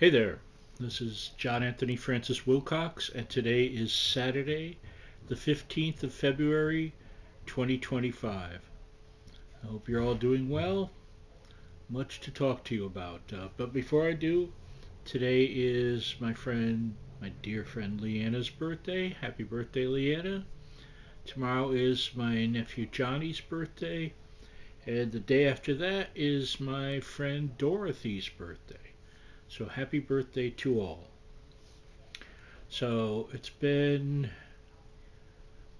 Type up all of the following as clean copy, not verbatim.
Hey there, this is John Anthony Francis Wilcox, and today is Saturday, the 15th of February, 2025. I hope you're all doing well. Much to talk to you about. But before I do, today is my dear friend Leanna's birthday. Happy birthday, Leanna. Tomorrow is my nephew Johnny's birthday, and the day after that is my friend Dorothy's birthday. So happy birthday to all. So it's been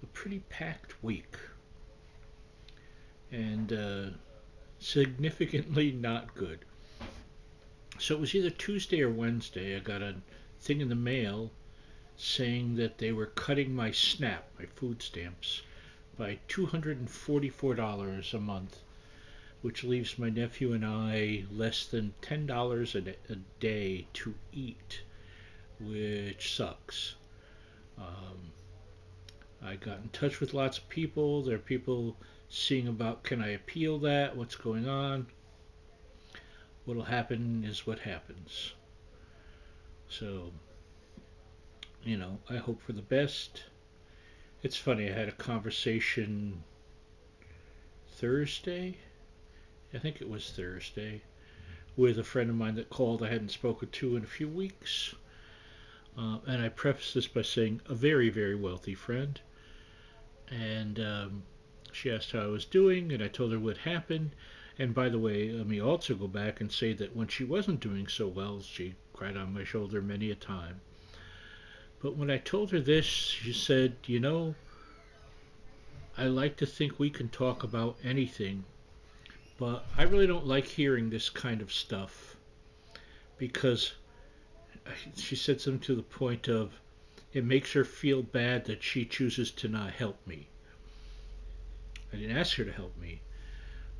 a pretty packed week and significantly not good. So it was either Tuesday or Wednesday. I got a thing in the mail saying that they were cutting my SNAP, my food stamps, by $244 a month, which leaves my nephew and I less than $10 a day to eat, which sucks. Um, I got in touch with lots of people. There are people seeing about, can I appeal that? What's going on? What'll happen is what happens. So, I hope for the best. It's funny, I had a conversation Thursday, I think it was Thursday, with a friend of mine that called I hadn't spoken to in a few weeks. And I preface this by saying a very, very wealthy friend. And she asked how I was doing, and I told her what happened. And by the way, let me also go back and say that when she wasn't doing so well, she cried on my shoulder many a time. But when I told her this, she said, I like to think we can talk about anything, but I really don't like hearing this kind of stuff because she said something to the point of it makes her feel bad that she chooses to not help me. I didn't ask her to help me,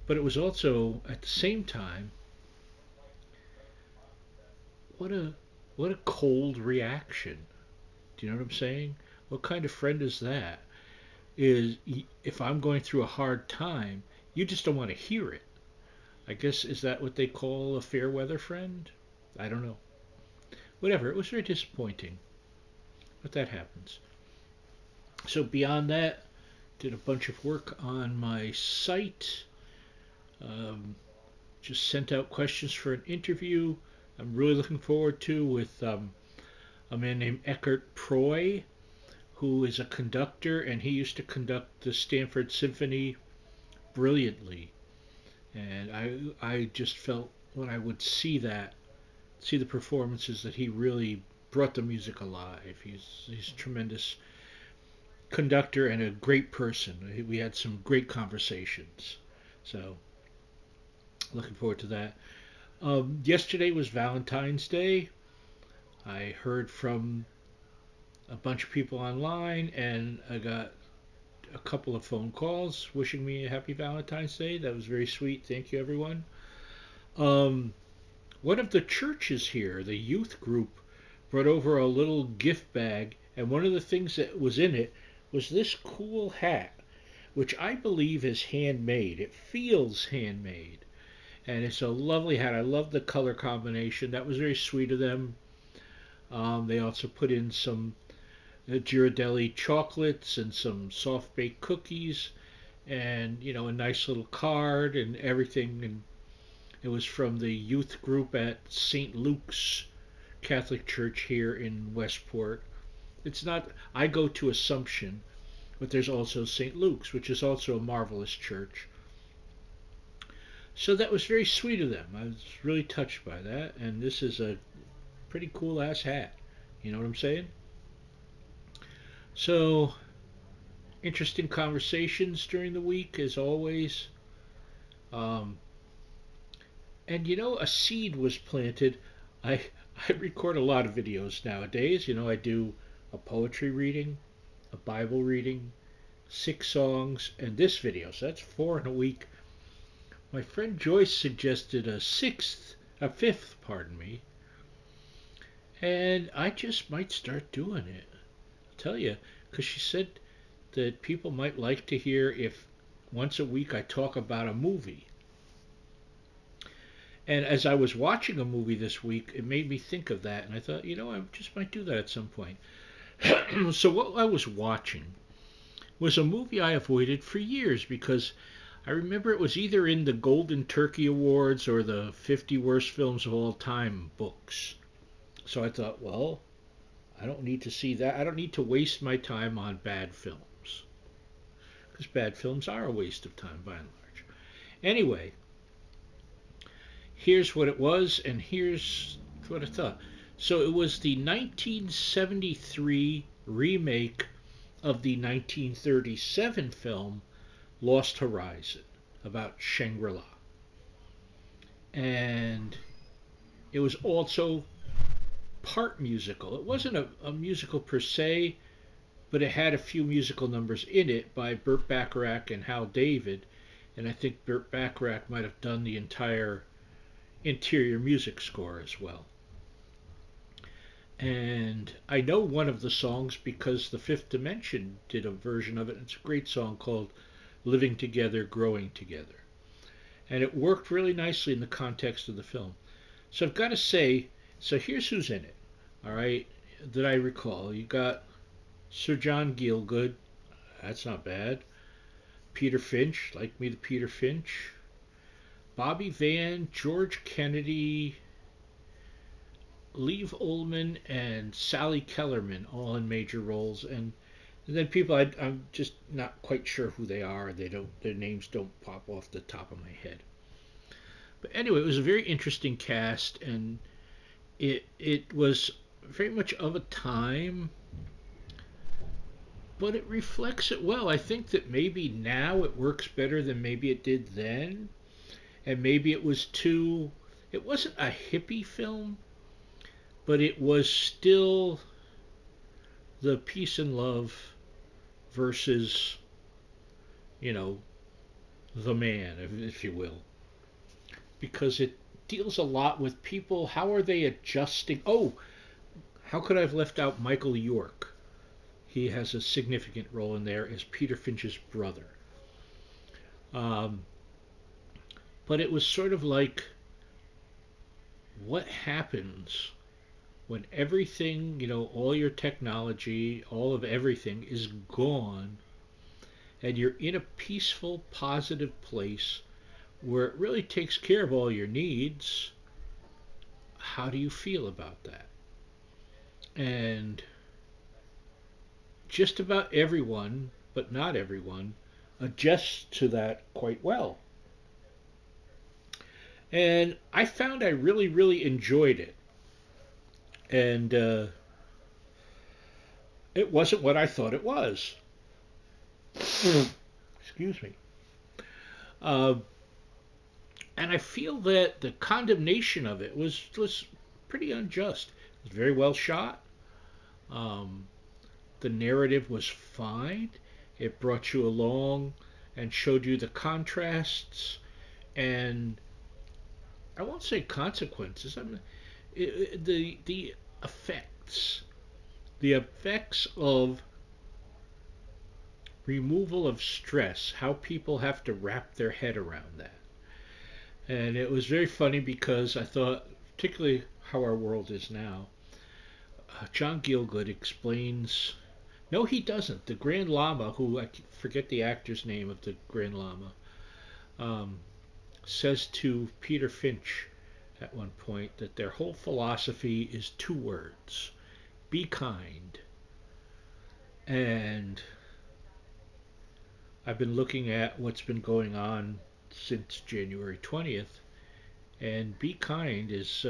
but it was also at the same time, what a what a cold reaction. Do you know what I'm saying? What kind of friend is that? Is if I'm going through a hard time, you just don't want to hear it. I guess is that what they call a fair weather friend? I don't know. Whatever. It was very disappointing, but that happens. So beyond that, did a bunch of work on my site. Um, just sent out questions for an interview. I'm really looking forward to with a man named Eckhart Proy, who is a conductor, and he used to conduct the Stanford Symphony brilliantly. And I just felt when I would see the performances, that he really brought the music alive. He's a tremendous conductor and a great person. We had some great conversations. So looking forward to that. Yesterday was Valentine's Day. I heard from a bunch of people online, and I got a couple of phone calls wishing me a happy Valentine's Day. That was very sweet. Thank you, everyone. Um, One of the churches here, the youth group, brought over a little gift bag, and one of the things that was in it was this cool hat, which I believe is handmade. It feels handmade, and it's a lovely hat. I love the color combination. That was very sweet of them. They also put in some Ghirardelli chocolates and some soft baked cookies, and a nice little card and everything. And it was from the youth group at St. Luke's Catholic Church here in Westport. It's not, I go to Assumption, but there's also St. Luke's, which is also a marvelous church. So that was very sweet of them. I was really touched by that, and this is a pretty cool ass hat. You know what I'm saying? So, interesting conversations during the week, as always. Um, and a seed was planted. I I record a lot of videos nowadays. I do a poetry reading, a Bible reading, 6 songs, and this video. So that's four in a week. My friend Joyce suggested a fifth, pardon me, and I just might start doing it. I'll tell you, because she said that people might like to hear if once a week I talk about a movie. And as I was watching a movie this week, it made me think of that, and I thought, I just might do that at some point. So what I was watching was a movie I avoided for years because I remember it was either in the Golden Turkey Awards or the 50 Worst Films of All Time books. So I thought, well, I don't need to see that. I don't need to waste my time on bad films. Because bad films are a waste of time by and large. Anyway, here's what it was, and here's what I thought. So it was the 1973 remake of the 1937 film Lost Horizon about Shangri-La. And it was also part musical. It wasn't a musical per se, but it had a few musical numbers in it by Burt Bacharach and Hal David. And I think Burt Bacharach might have done the entire interior music score as well. And I know one of the songs because The Fifth Dimension did a version of it. It's a great song called Living Together, Growing Together. And it worked really nicely in the context of the film. So I've got to say, so here's who's in it, all right, that I recall. You got Sir John Gielgud, that's not bad. Peter Finch, like me the Peter Finch. Bobby Van, George Kennedy, Liv Ullmann, and Sally Kellerman, all in major roles. And then people I'm just not quite sure who they are. Their names don't pop off the top of my head. But anyway, it was a very interesting cast, and it was very much of a time, but it reflects it well. I think that maybe now it works better than maybe it did then, and maybe it was too. It wasn't a hippie film, but it was still the peace and love versus, you know, the man, if you will, because it deals a lot with people. How are they adjusting? Oh, how could I have left out Michael York? He has a significant role in there as Peter Finch's brother. Um, but it was sort of like what happens when everything, all your technology, all of everything is gone, and you're in a peaceful, positive place where it really takes care of all your needs. How do you feel about that? And just about everyone, but not everyone, adjusts to that quite well. And I found I really, really enjoyed it. And it wasn't what I thought it was. Excuse me. Uh, and I feel that the condemnation of it was pretty unjust. It was very well shot. Um, the narrative was fine. It brought you along and showed you the contrasts and I won't say consequences. The effects, the effects of removal of stress, how people have to wrap their head around that. And it was very funny because I thought, particularly how our world is now, John Gielgud explains. No, he doesn't. The Grand Lama, who I forget the actor's name of the Grand Lama, um, says to Peter Finch at one point that their whole philosophy is two words: be kind. And I've been looking at what's been going on since January 20th, and be kind is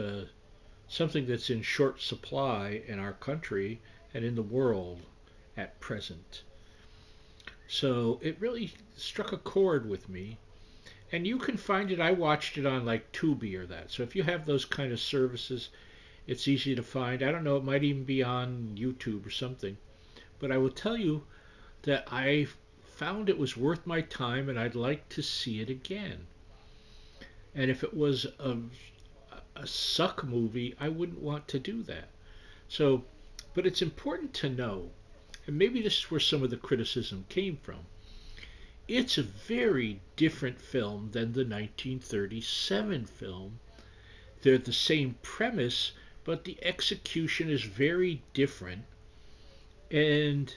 something that's in short supply in our country and in the world at present. So it really struck a chord with me. And you can find it. I watched it on like Tubi or that. So if you have those kind of services, it's easy to find. I don't know, it might even be on YouTube or something. But I will tell you that I found it was worth my time and I'd like to see it again. And if it was a suck movie, I wouldn't want to do that. So, but it's important to know, and maybe this is where some of the criticism came from. It's a very different film than the 1937 film They're the same premise, but the execution is very different and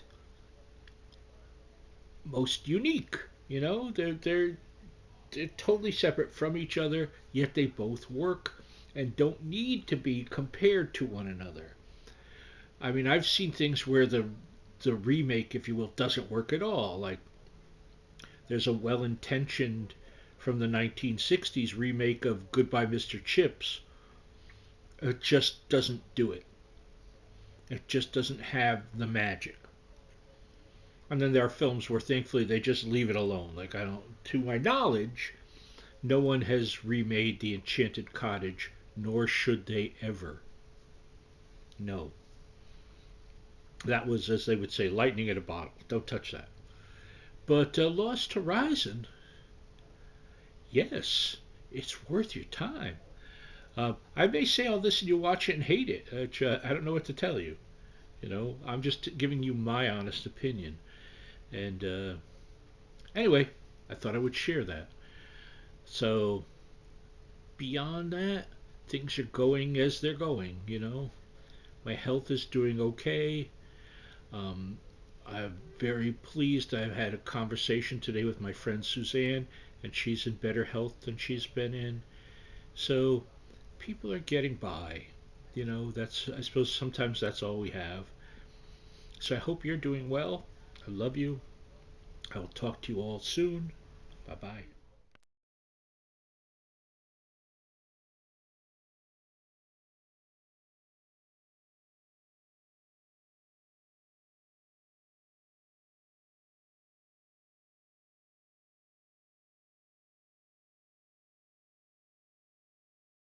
most unique. You know, they're totally separate from each other, yet they both work and don't need to be compared to one another. I mean, I've seen things where the remake, if you will, doesn't work at all. Like there's a well-intentioned from the 1960s remake of Goodbye Mr. Chips. It just doesn't do it. It just doesn't have the magic. And then there are films where thankfully they just leave it alone. Like I don't, to my knowledge, no one has remade The Enchanted Cottage, nor should they ever. No. That was, as they would say, lightning in a bottle. Don't touch that. But Lost Horizon, yes, it's worth your time. I may say all this and you watch it and hate it. I don't know what to tell you. You know, I'm just giving you my honest opinion. And anyway, I thought I would share that. So beyond that, things are going as they're going. You know, my health is doing okay. Um, I'm very pleased. I've had a conversation today with my friend Suzanne, and she's in better health than she's been in. So people are getting by. You know, that's, I suppose sometimes that's all we have. So I hope you're doing well. I love you. I will talk to you all soon. Bye bye.